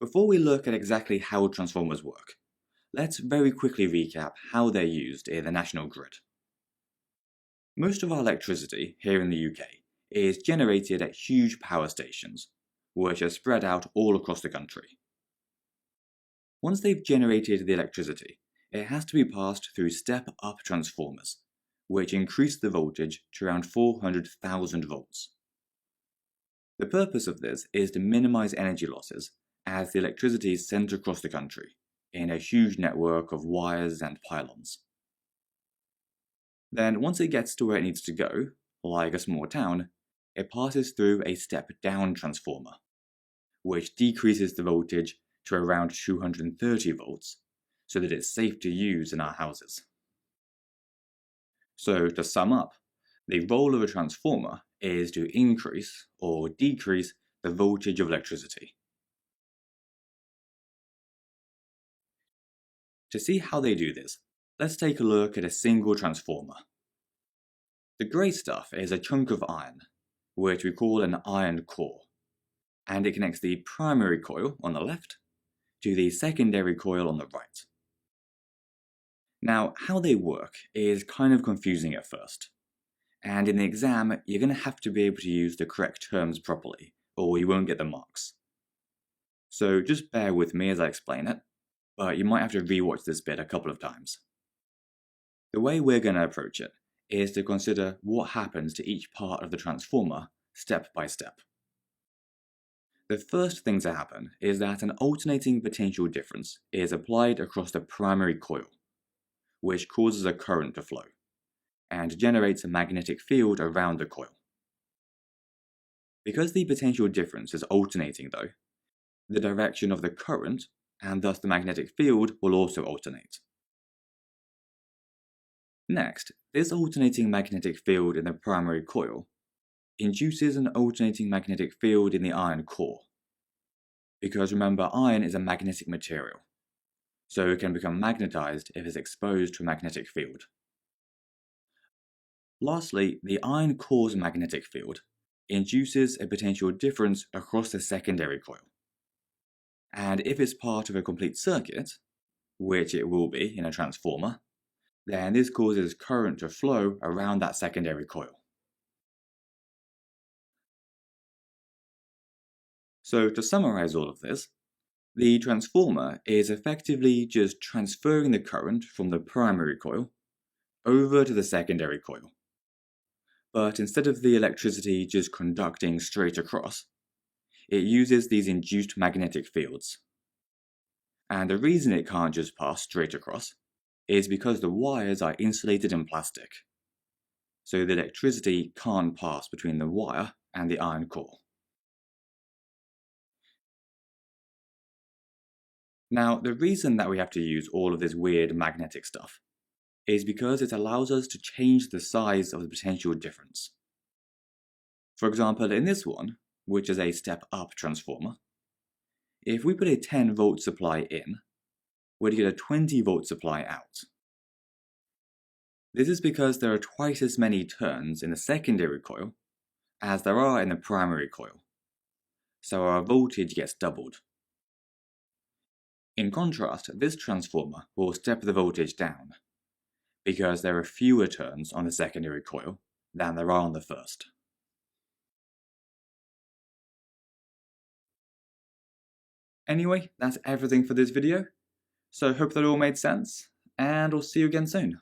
Before we look at exactly how transformers work, let's very quickly recap how they're used in the national grid. Most of our electricity here in the UK is generated at huge power stations, which are spread out all across the country. Once they've generated the electricity, it has to be passed through step-up transformers, which increase the voltage to around 400,000 volts. The purpose of this is to minimize energy losses as the electricity is sent across the country in a huge network of wires and pylons. Then once it gets to where it needs to go, like a small town, it passes through a step-down transformer, which decreases the voltage to around 230 volts so that it's safe to use in our houses. So to sum up, the role of a transformer is to increase or decrease the voltage of electricity. To see how they do this, let's take a look at a single transformer. The grey stuff is a chunk of iron, which we call an iron core, and it connects the primary coil on the left to the secondary coil on the right. Now, how they work is kind of confusing at first, and in the exam you're going to have to be able to use the correct terms properly, or you won't get the marks. So just bear with me as I explain it, but you might have to rewatch this bit a couple of times. The way we're going to approach it is to consider what happens to each part of the transformer step by step. The first thing to happen is that an alternating potential difference is applied across the primary coil, which causes a current to flow, and generates a magnetic field around the coil. Because the potential difference is alternating though, the direction of the current, and thus the magnetic field, will also alternate. Next, this alternating magnetic field in the primary coil induces an alternating magnetic field in the iron core. Because remember, iron is a magnetic material, so it can become magnetized if it's exposed to a magnetic field. Lastly, the iron core's magnetic field induces a potential difference across the secondary coil. And if it's part of a complete circuit, which it will be in a transformer, then this causes current to flow around that secondary coil. So to summarize all of this, the transformer is effectively just transferring the current from the primary coil over to the secondary coil. But instead of the electricity just conducting straight across, it uses these induced magnetic fields. And the reason it can't just pass straight across is because the wires are insulated in plastic, so the electricity can't pass between the wire and the iron core. Now, the reason that we have to use all of this weird magnetic stuff is because it allows us to change the size of the potential difference. For example, in this one, which is a step-up transformer, if we put a 10-volt supply in, we'd get a 20-volt supply out. This is because there are twice as many turns in the secondary coil as there are in the primary coil, so our voltage gets doubled. In contrast, this transformer will step the voltage down, because there are fewer turns on the secondary coil than there are on the first. Anyway, that's everything for this video, so hope that all made sense, and I'll see you again soon.